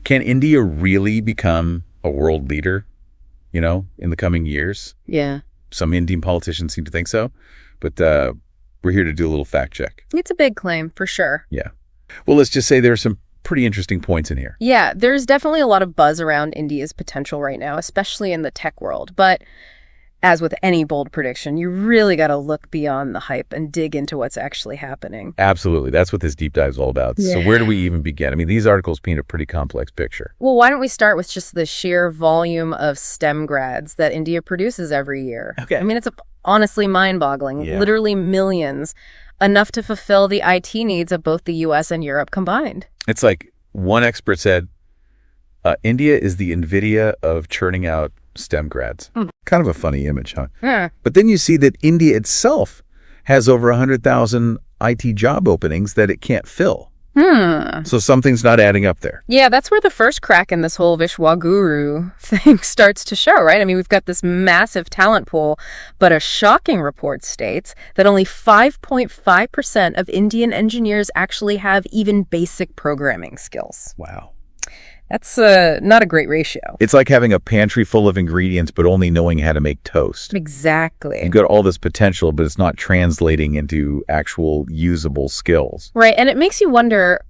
Can India really become a world leader, in the coming years? Yeah. Some Indian politicians seem to think so, but we're here to do a little fact check. It's a big claim, for sure. Yeah. Well, let's just say there are some pretty interesting points in here. Yeah, there's definitely a lot of buzz around India's potential right now, especially in the tech world. But as with any bold prediction, you really got to look beyond the hype and dig into what's actually happening. Absolutely. That's what this deep dive is all about. Yeah. So where do we even begin? I mean, these articles paint a pretty complex picture. Well, why don't we start with just the sheer volume of STEM grads that India produces every year? Okay. I mean, it's honestly mind-boggling. Yeah. Literally millions, enough to fulfill the IT needs of both the U.S. and Europe combined. It's like one expert said, India is the NVIDIA of churning out STEM grads. Kind of a funny image, huh? Yeah. But then you see that India itself has over 100,000 IT job openings that it can't fill. So something's not adding up there. Yeah, that's where the first crack in this whole Vishwa Guru thing starts to show, right? I mean, we've got this massive talent pool, but a shocking report states that only 5.5% of Indian engineers actually have even basic programming skills. Wow. That's not a great ratio. It's like having a pantry full of ingredients, but only knowing how to make toast. Exactly. You've got all this potential, but it's not translating into actual usable skills. Right. And it makes you wonder,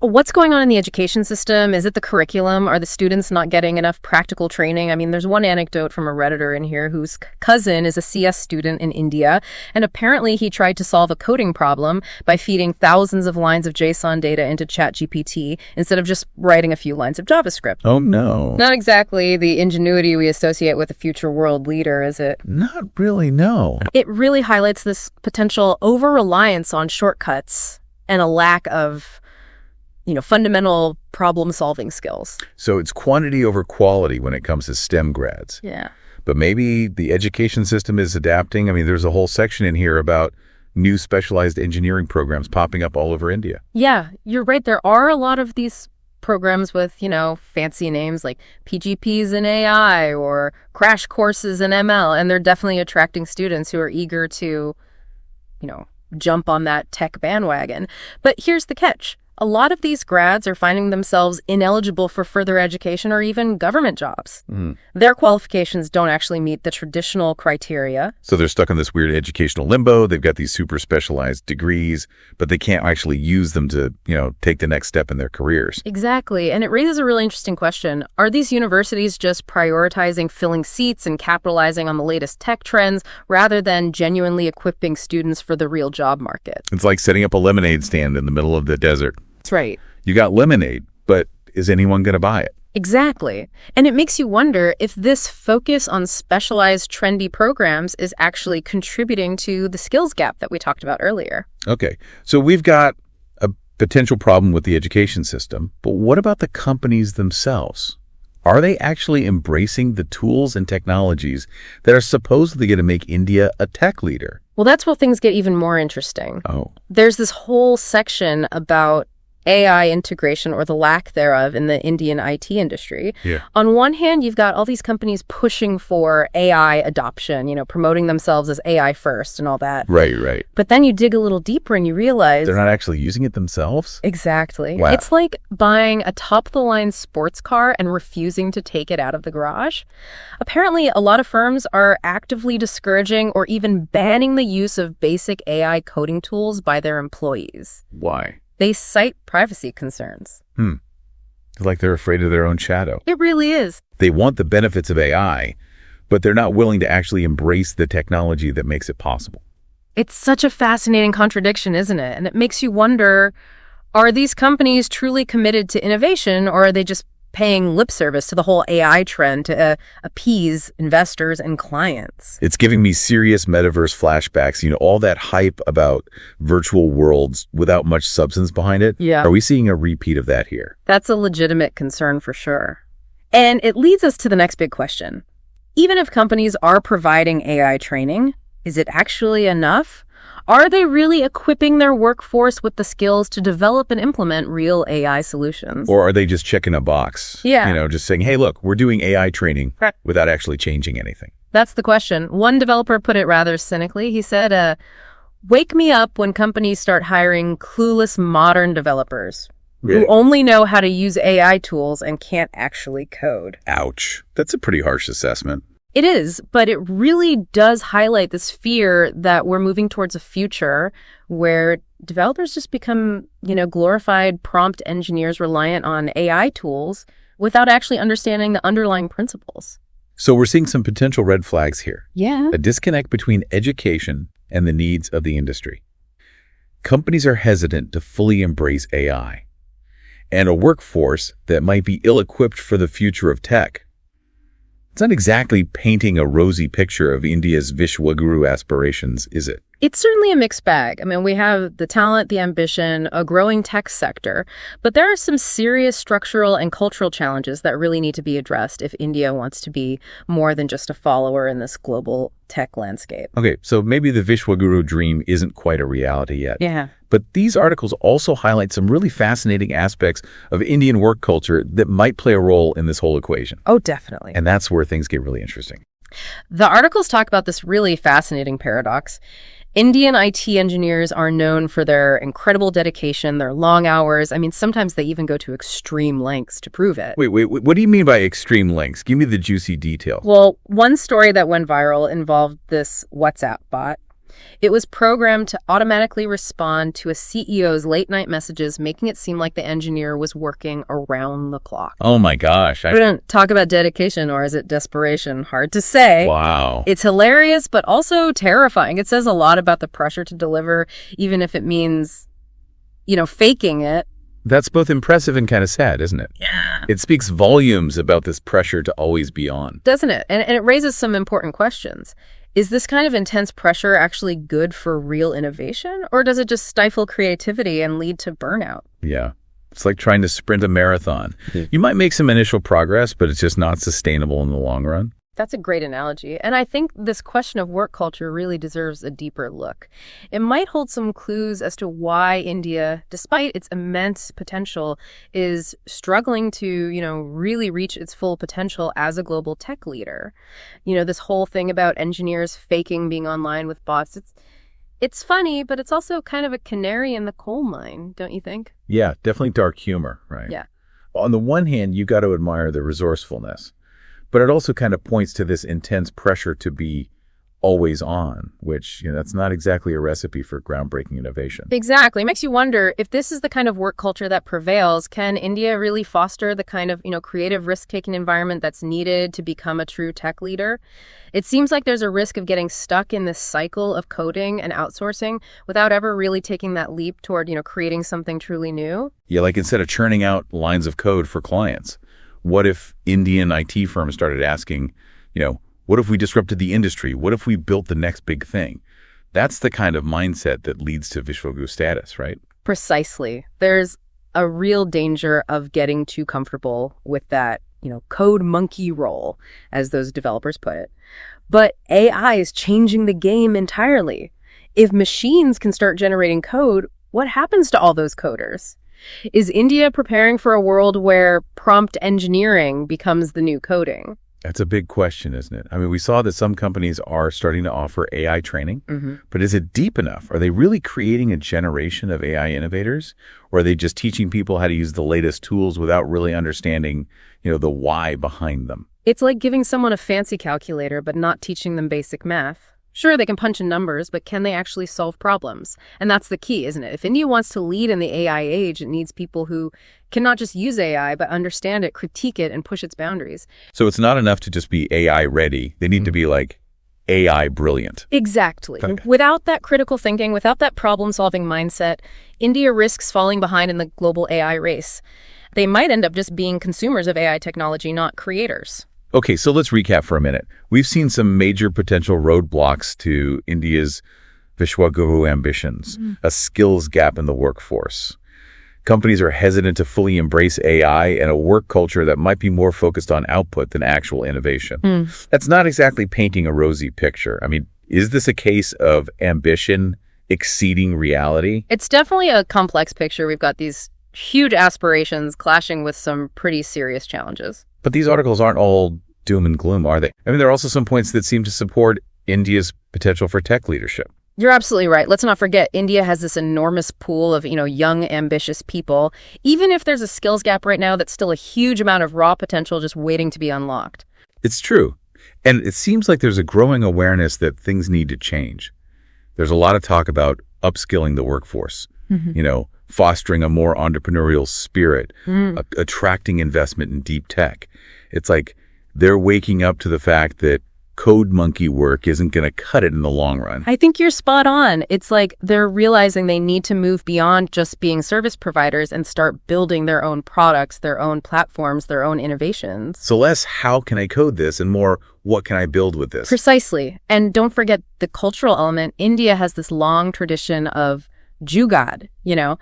what's going on in the education system? Is it the curriculum? Are the students not getting enough practical training? I mean, there's one anecdote from a Redditor in here whose cousin is a CS student in India, and apparently he tried to solve a coding problem by feeding thousands of lines of JSON data into ChatGPT instead of just writing a few lines of JavaScript. Oh, no. Not exactly the ingenuity we associate with a future world leader, is it? Not really, no. It really highlights this potential over-reliance on shortcuts and a lack of fundamental problem-solving skills. So it's quantity over quality when it comes to STEM grads. Yeah. But maybe the education system is adapting. I mean, there's a whole section in here about new specialized engineering programs popping up all over India. Yeah, you're right. There are a lot of these programs with, fancy names like PGPs in AI or crash courses in ML, and they're definitely attracting students who are eager to, jump on that tech bandwagon. But here's the catch. A lot of these grads are finding themselves ineligible for further education or even government jobs. Their qualifications don't actually meet the traditional criteria. So they're stuck in this weird educational limbo. They've got these super specialized degrees, but they can't actually use them to, take the next step in their careers. Exactly. And it raises a really interesting question. Are these universities just prioritizing filling seats and capitalizing on the latest tech trends rather than genuinely equipping students for the real job market? It's like setting up a lemonade stand in the middle of the desert. That's right. You got lemonade, but is anyone going to buy it? Exactly. And it makes you wonder if this focus on specialized, trendy programs is actually contributing to the skills gap that we talked about earlier. Okay. So we've got a potential problem with the education system, but what about the companies themselves? Are they actually embracing the tools and technologies that are supposedly going to make India a tech leader? Well, that's where things get even more interesting. Oh. There's this whole section about AI integration or the lack thereof in the Indian IT industry. Yeah. On one hand, you've got all these companies pushing for AI adoption, promoting themselves as AI first and all that. Right. But then you dig a little deeper and you realize they're not actually using it themselves? Exactly. Wow. It's like buying a top-of-the-line sports car and refusing to take it out of the garage. Apparently, a lot of firms are actively discouraging or even banning the use of basic AI coding tools by their employees. Why? They cite privacy concerns. It's like they're afraid of their own shadow. It really is. They want the benefits of AI, but they're not willing to actually embrace the technology that makes it possible. It's such a fascinating contradiction, isn't it? And it makes you wonder, are these companies truly committed to innovation, or are they just paying lip service to the whole AI trend to appease investors and clients? It's giving me serious metaverse flashbacks, all that hype about virtual worlds without much substance behind it. Yeah. Are we seeing a repeat of that here? That's a legitimate concern for sure. And it leads us to the next big question. Even if companies are providing AI training, is it actually enough? Are they really equipping their workforce with the skills to develop and implement real AI solutions? Or are they just checking a box? Yeah. Just saying, hey, look, we're doing AI training without actually changing anything. That's the question. One developer put it rather cynically. He said, wake me up when companies start hiring clueless modern developers. who only know how to use AI tools and can't actually code. Ouch. That's a pretty harsh assessment. It is, but it really does highlight this fear that we're moving towards a future where developers just become, glorified prompt engineers reliant on AI tools without actually understanding the underlying principles. So we're seeing some potential red flags here. Yeah. A disconnect between education and the needs of the industry. Companies are hesitant to fully embrace AI, and a workforce that might be ill-equipped for the future of tech. It's not exactly painting a rosy picture of India's Vishwa Guru aspirations, is it? It's certainly a mixed bag. I mean, we have the talent, the ambition, a growing tech sector, but there are some serious structural and cultural challenges that really need to be addressed if India wants to be more than just a follower in this global tech landscape. Okay, so maybe the Vishwa Guru dream isn't quite a reality yet. Yeah. But these articles also highlight some really fascinating aspects of Indian work culture that might play a role in this whole equation. Oh, definitely. And that's where things get really interesting. The articles talk about this really fascinating paradox. Indian IT engineers are known for their incredible dedication, their long hours. I mean, sometimes they even go to extreme lengths to prove it. Wait, what do you mean by extreme lengths? Give me the juicy details. Well, one story that went viral involved this WhatsApp bot. It was programmed to automatically respond to a CEO's late-night messages, making it seem like the engineer was working around the clock. Oh my gosh. We don't talk about dedication, or is it desperation? Hard to say. Wow. It's hilarious, but also terrifying. It says a lot about the pressure to deliver, even if it means, faking it. That's both impressive and kind of sad, isn't it? Yeah. It speaks volumes about this pressure to always be on. Doesn't it? And it raises some important questions. Is this kind of intense pressure actually good for real innovation, or does it just stifle creativity and lead to burnout? Yeah. It's like trying to sprint a marathon. You might make some initial progress, but it's just not sustainable in the long run. That's a great analogy. And I think this question of work culture really deserves a deeper look. It might hold some clues as to why India, despite its immense potential, is struggling to, really reach its full potential as a global tech leader. This whole thing about engineers faking being online with bots, it's funny, but it's also kind of a canary in the coal mine, don't you think? Yeah, definitely dark humor, right? Yeah. On the one hand, you got to admire the resourcefulness. But it also kind of points to this intense pressure to be always on, which, that's not exactly a recipe for groundbreaking innovation. Exactly. It makes you wonder, if this is the kind of work culture that prevails, can India really foster the kind of, creative risk-taking environment that's needed to become a true tech leader? It seems like there's a risk of getting stuck in this cycle of coding and outsourcing without ever really taking that leap toward, creating something truly new. Yeah, like instead of churning out lines of code for clients, what if Indian IT firms started asking, what if we disrupted the industry? What if we built the next big thing? That's the kind of mindset that leads to Vishwa Guru status, right? Precisely. There's a real danger of getting too comfortable with that, code monkey role, as those developers put it. But AI is changing the game entirely. If machines can start generating code, what happens to all those coders? Is India preparing for a world where prompt engineering becomes the new coding? That's a big question, isn't it? I mean, we saw that some companies are starting to offer AI training, but is it deep enough? Are they really creating a generation of AI innovators? Or are they just teaching people how to use the latest tools without really understanding, the why behind them? It's like giving someone a fancy calculator, but not teaching them basic math. Sure, they can punch in numbers, but can they actually solve problems? And that's the key, isn't it? If India wants to lead in the AI age, it needs people who can not just use AI, but understand it, critique it, and push its boundaries. So it's not enough to just be AI ready. They need to be like AI brilliant. Exactly. Okay. Without that critical thinking, without that problem-solving mindset, India risks falling behind in the global AI race. They might end up just being consumers of AI technology, not creators. Okay, so let's recap for a minute. We've seen some major potential roadblocks to India's Vishwa Guru ambitions, a skills gap in the workforce. Companies are hesitant to fully embrace AI, and a work culture that might be more focused on output than actual innovation. That's not exactly painting a rosy picture. I mean, is this a case of ambition exceeding reality? It's definitely a complex picture. We've got these huge aspirations clashing with some pretty serious challenges. But these articles aren't all doom and gloom, are they? I mean, there are also some points that seem to support India's potential for tech leadership. You're absolutely right. Let's not forget, India has this enormous pool of, young, ambitious people. Even if there's a skills gap right now, that's still a huge amount of raw potential just waiting to be unlocked. It's true. And it seems like there's a growing awareness that things need to change. There's a lot of talk about upskilling the workforce, fostering a more entrepreneurial spirit, attracting investment in deep tech. It's like they're waking up to the fact that code monkey work isn't going to cut it in the long run. I think you're spot on. It's like they're realizing they need to move beyond just being service providers and start building their own products, their own platforms, their own innovations. So less, how can I code this, and more, what can I build with this? Precisely. And don't forget the cultural element. India has this long tradition of jugaad,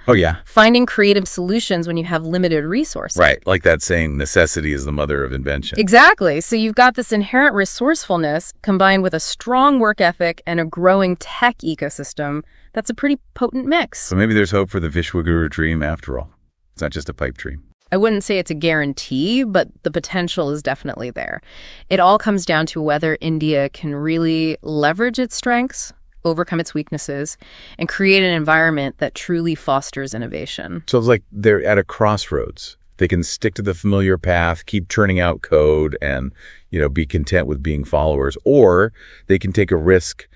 Oh, yeah. finding creative solutions when you have limited resources. Right. Like that saying, necessity is the mother of invention. Exactly. So you've got this inherent resourcefulness combined with a strong work ethic and a growing tech ecosystem. That's a pretty potent mix. So maybe there's hope for the Vishwa Guru dream after all. It's not just a pipe dream. I wouldn't say it's a guarantee, but the potential is definitely there. It all comes down to whether India can really leverage its strengths, overcome its weaknesses, and create an environment that truly fosters innovation. So it's like they're at a crossroads. They can stick to the familiar path, keep churning out code, and be content with being followers, or they can take a risk,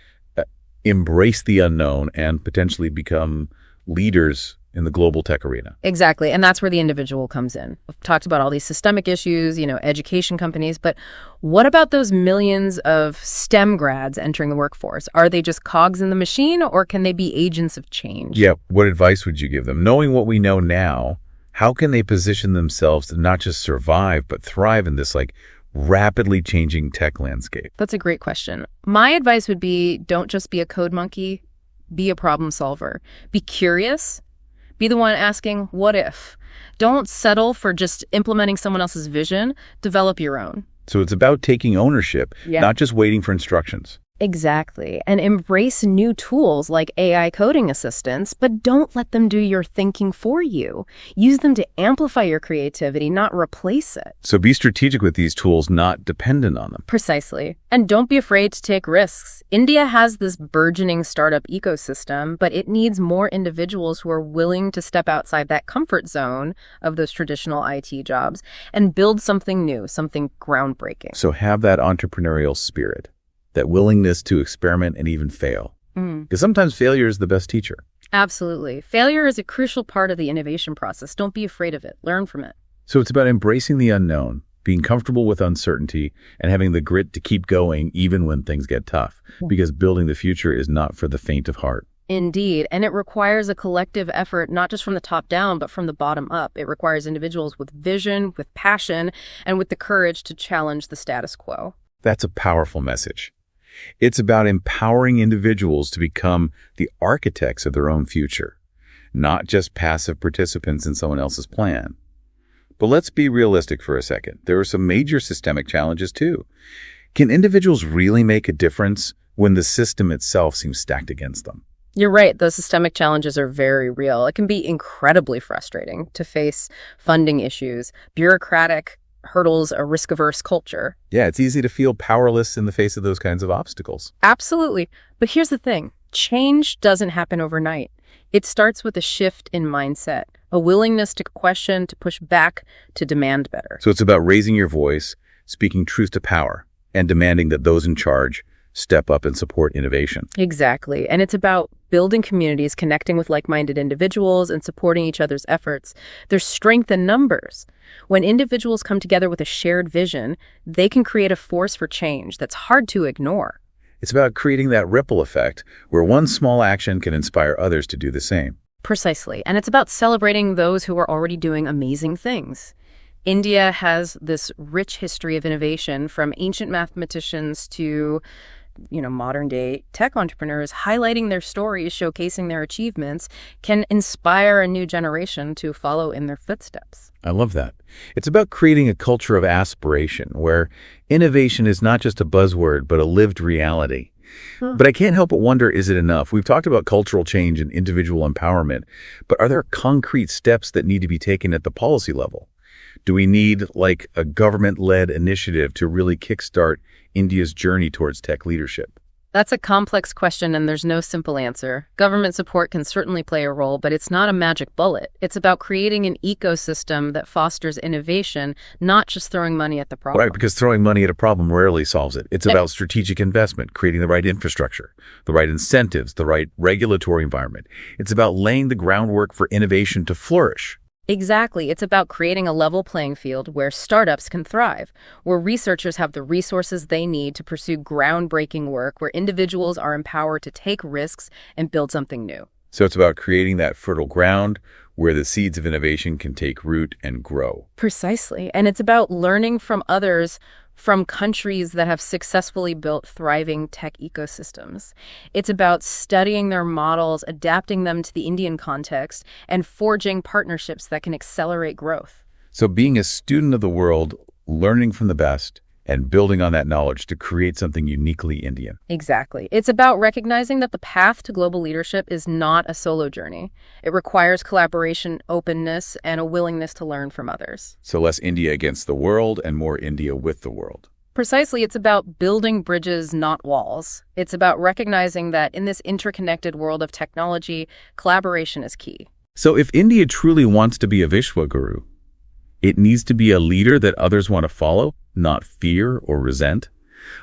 embrace the unknown, and potentially become leaders in the global tech arena. Exactly. And that's where the individual comes in. We've talked about all these systemic issues, education companies, but what about those millions of STEM grads entering the workforce? Are they just cogs in the machine, or can they be agents of change? Yeah. What advice would you give them? Knowing what we know now, how can they position themselves to not just survive, but thrive in this rapidly changing tech landscape? That's a great question. My advice would be, don't just be a code monkey, be a problem solver. Be curious. Be the one asking, what if? Don't settle for just implementing someone else's vision. Develop your own. So it's about taking ownership, not just waiting for instructions. Exactly. And embrace new tools like AI coding assistants, but don't let them do your thinking for you. Use them to amplify your creativity, not replace it. So be strategic with these tools, not dependent on them. Precisely. And don't be afraid to take risks. India has this burgeoning startup ecosystem, but it needs more individuals who are willing to step outside that comfort zone of those traditional IT jobs and build something new, something groundbreaking. So have that entrepreneurial spirit, that willingness to experiment and even fail. Because sometimes failure is the best teacher. Absolutely. Failure is a crucial part of the innovation process. Don't be afraid of it. Learn from it. So it's about embracing the unknown, being comfortable with uncertainty, and having the grit to keep going even when things get tough. Because building the future is not for the faint of heart. Indeed. And it requires a collective effort, not just from the top down, but from the bottom up. It requires individuals with vision, with passion, and with the courage to challenge the status quo. That's a powerful message. It's about empowering individuals to become the architects of their own future, not just passive participants in someone else's plan. But let's be realistic for a second. There are some major systemic challenges too. Can individuals really make a difference when the system itself seems stacked against them? You're right. Those systemic challenges are very real. It can be incredibly frustrating to face funding issues, bureaucratic hurdles, a risk-averse culture. Yeah, it's easy to feel powerless in the face of those kinds of obstacles. Absolutely. But here's the thing. Change doesn't happen overnight. It starts with a shift in mindset, a willingness to question, to push back, to demand better. So it's about raising your voice, speaking truth to power, and demanding that those in charge step up and support innovation. Exactly. And it's about building communities, connecting with like-minded individuals, and supporting each other's efforts. There's strength in numbers. When individuals come together with a shared vision, they can create a force for change that's hard to ignore. It's about creating that ripple effect where one small action can inspire others to do the same. Precisely. And it's about celebrating those who are already doing amazing things. India has this rich history of innovation, from ancient mathematicians to modern day tech entrepreneurs. Highlighting their stories, showcasing their achievements can inspire a new generation to follow in their footsteps. I love that. It's about creating a culture of aspiration where innovation is not just a buzzword, but a lived reality. But I can't help but wonder, is it enough? We've talked about cultural change and individual empowerment, but are there concrete steps that need to be taken at the policy level? Do we need a government-led initiative to really kickstart India's journey towards tech leadership? That's a complex question, and there's no simple answer. Government support can certainly play a role, but it's not a magic bullet. It's about creating an ecosystem that fosters innovation, not just throwing money at the problem. Right, because throwing money at a problem rarely solves it. It's about strategic investment, creating the right infrastructure, the right incentives, the right regulatory environment. It's about laying the groundwork for innovation to flourish. Exactly. It's about creating a level playing field where startups can thrive, where researchers have the resources they need to pursue groundbreaking work, where individuals are empowered to take risks and build something new. So it's about creating that fertile ground where the seeds of innovation can take root and grow. Precisely. And it's about learning from others, from countries that have successfully built thriving tech ecosystems. It's about studying their models, adapting them to the Indian context, and forging partnerships that can accelerate growth. So being a student of the world, learning from the best, and building on that knowledge to create something uniquely Indian. Exactly. It's about recognizing that the path to global leadership is not a solo journey. It requires collaboration, openness, and a willingness to learn from others. So less India against the world and more India with the world. Precisely, it's about building bridges, not walls. It's about recognizing that in this interconnected world of technology, collaboration is key. So if India truly wants to be a Vishwa Guru, it needs to be a leader that others want to follow, not fear or resent.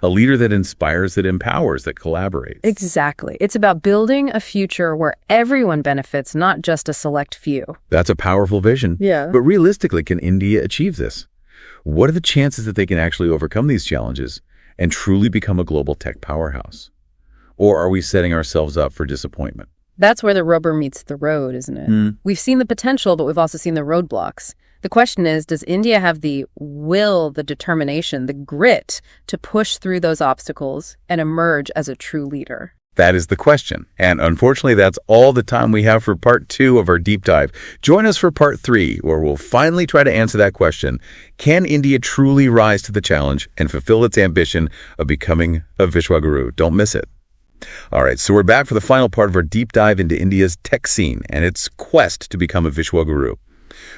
A leader that inspires, that empowers, that collaborates. Exactly. It's about building a future where everyone benefits, not just a select few. That's a powerful vision. Yeah. But realistically, can India achieve this? What are the chances that they can actually overcome these challenges and truly become a global tech powerhouse? Or are we setting ourselves up for disappointment? That's where the rubber meets the road, isn't it? We've seen the potential, but we've also seen the roadblocks. The question is, does India have the will, the determination, the grit to push through those obstacles and emerge as a true leader? That is the question. And unfortunately, that's all the time we have for part 2 of our deep dive. Join us for part 3, where we'll finally try to answer that question. Can India truly rise to the challenge and fulfill its ambition of becoming a Vishwa Guru? Don't miss it. All right, so we're back for the final part of our deep dive into India's tech scene and its quest to become a Vishwa Guru.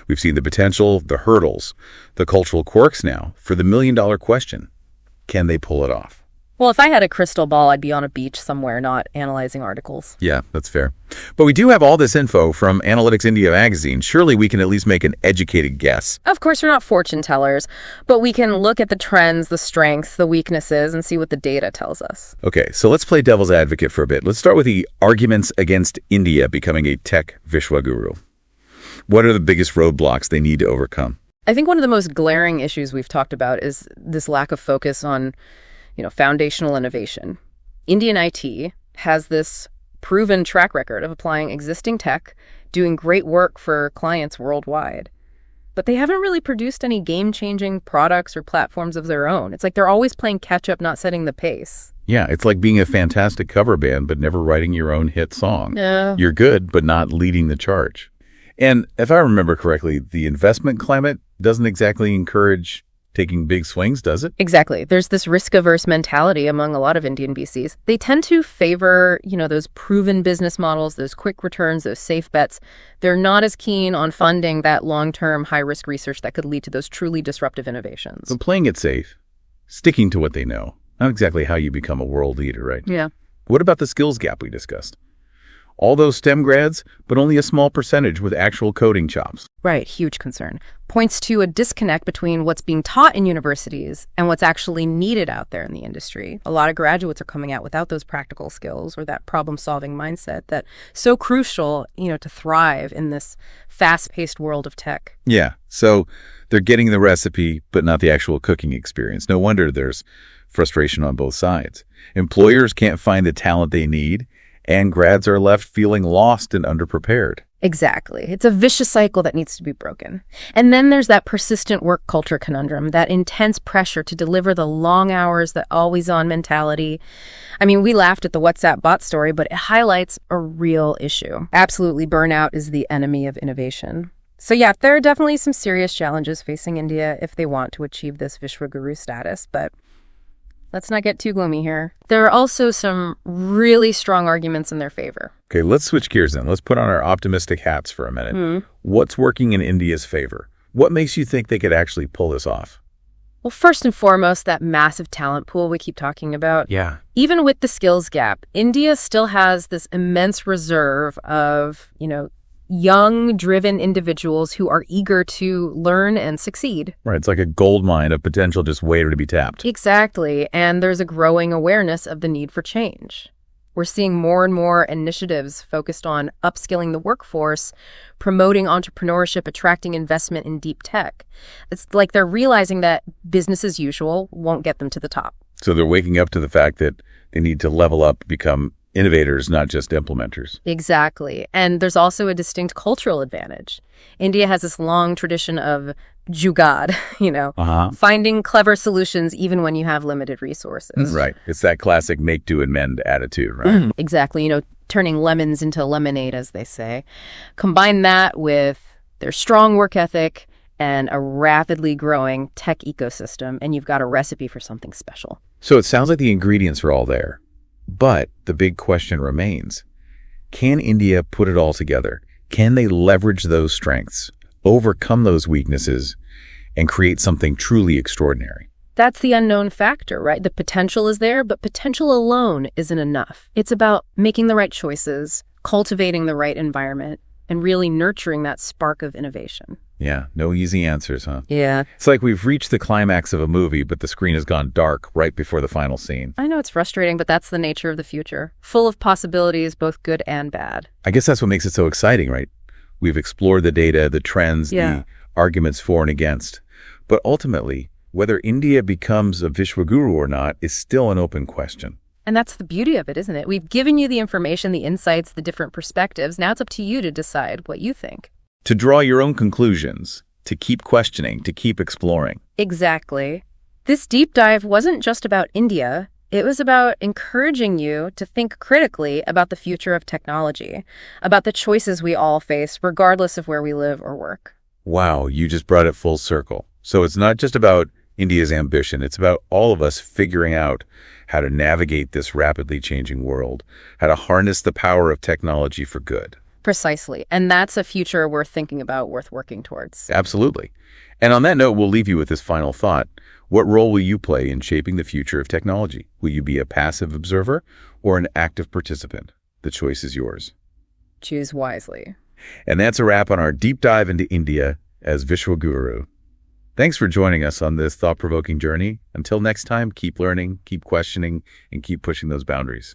We've seen the potential, the hurdles, the cultural quirks now for the million-dollar question. Can they pull it off? Well, if I had a crystal ball, I'd be on a beach somewhere, not analyzing articles. Yeah, that's fair. But we do have all this info from Analytics India magazine. Surely we can at least make an educated guess. Of course, we're not fortune tellers, but we can look at the trends, the strengths, the weaknesses, and see what the data tells us. Okay, so let's play devil's advocate for a bit. Let's start with the arguments against India becoming a tech Vishwa Guru. What are the biggest roadblocks they need to overcome? I think one of the most glaring issues we've talked about is this lack of focus on, foundational innovation. Indian IT has this proven track record of applying existing tech, doing great work for clients worldwide. But they haven't really produced any game-changing products or platforms of their own. It's like they're always playing catch-up, not setting the pace. Yeah, it's like being a fantastic cover band, but never writing your own hit song. Yeah. You're good, but not leading the charge. And if I remember correctly, the investment climate doesn't exactly encourage taking big swings, does it? Exactly. There's this risk-averse mentality among a lot of Indian VCs. They tend to favor, those proven business models, those quick returns, those safe bets. They're not as keen on funding that long-term high-risk research that could lead to those truly disruptive innovations. So playing it safe, sticking to what they know, not exactly how you become a world leader, right? Yeah. What about the skills gap we discussed? All those STEM grads, but only a small percentage with actual coding chops. Right, huge concern. Points to a disconnect between what's being taught in universities and what's actually needed out there in the industry. A lot of graduates are coming out without those practical skills or that problem-solving mindset that's so crucial, to thrive in this fast-paced world of tech. Yeah, so they're getting the recipe, but not the actual cooking experience. No wonder there's frustration on both sides. Employers can't find the talent they need, and grads are left feeling lost and underprepared. Exactly. It's a vicious cycle that needs to be broken. And then there's that persistent work culture conundrum, that intense pressure to deliver the long hours, the always-on mentality. I mean, we laughed at the WhatsApp bot story, but it highlights a real issue. Absolutely, burnout is the enemy of innovation. So yeah, there are definitely some serious challenges facing India if they want to achieve this Vishwa Guru status, but let's not get too gloomy here. There are also some really strong arguments in their favor. Okay, let's switch gears then. Let's put on our optimistic hats for a minute. What's working in India's favor? What makes you think they could actually pull this off? Well, first and foremost, that massive talent pool we keep talking about. Yeah. Even with the skills gap, India still has this immense reserve of, young, driven individuals who are eager to learn and succeed. Right. It's like a gold mine of potential just waiting to be tapped. Exactly. And there's a growing awareness of the need for change. We're seeing more and more initiatives focused on upskilling the workforce, promoting entrepreneurship, attracting investment in deep tech. It's like they're realizing that business as usual won't get them to the top. So they're waking up to the fact that they need to level up, become innovators, not just implementers. Exactly. And there's also a distinct cultural advantage. India has this long tradition of jugaad, finding clever solutions even when you have limited resources. Right. It's that classic make, do, and mend attitude, right? Exactly. Turning lemons into lemonade, as they say. Combine that with their strong work ethic and a rapidly growing tech ecosystem, and you've got a recipe for something special. So it sounds like the ingredients are all there. But the big question remains, can India put it all together? Can they leverage those strengths, overcome those weaknesses, and create something truly extraordinary? That's the unknown factor, right? The potential is there, but potential alone isn't enough. It's about making the right choices, cultivating the right environment, and really nurturing that spark of innovation. Yeah, no easy answers, huh? Yeah. It's like we've reached the climax of a movie, but the screen has gone dark right before the final scene. I know it's frustrating, but that's the nature of the future. Full of possibilities, both good and bad. I guess that's what makes it so exciting, right? We've explored the data, the trends, the arguments for and against. But ultimately, whether India becomes a Vishwa Guru or not is still an open question. And that's the beauty of it, isn't it? We've given you the information, the insights, the different perspectives. Now it's up to you to decide what you think. To draw your own conclusions, to keep questioning, to keep exploring. Exactly. This deep dive wasn't just about India. It was about encouraging you to think critically about the future of technology, about the choices we all face, regardless of where we live or work. Wow, you just brought it full circle. So it's not just about India's ambition. It's about all of us figuring out how to navigate this rapidly changing world, how to harness the power of technology for good. Precisely. And that's a future worth thinking about, worth working towards. Absolutely. And on that note, we'll leave you with this final thought. What role will you play in shaping the future of technology? Will you be a passive observer or an active participant? The choice is yours. Choose wisely. And that's a wrap on our deep dive into India as Vishwa Guru. Thanks for joining us on this thought-provoking journey. Until next time, keep learning, keep questioning, and keep pushing those boundaries.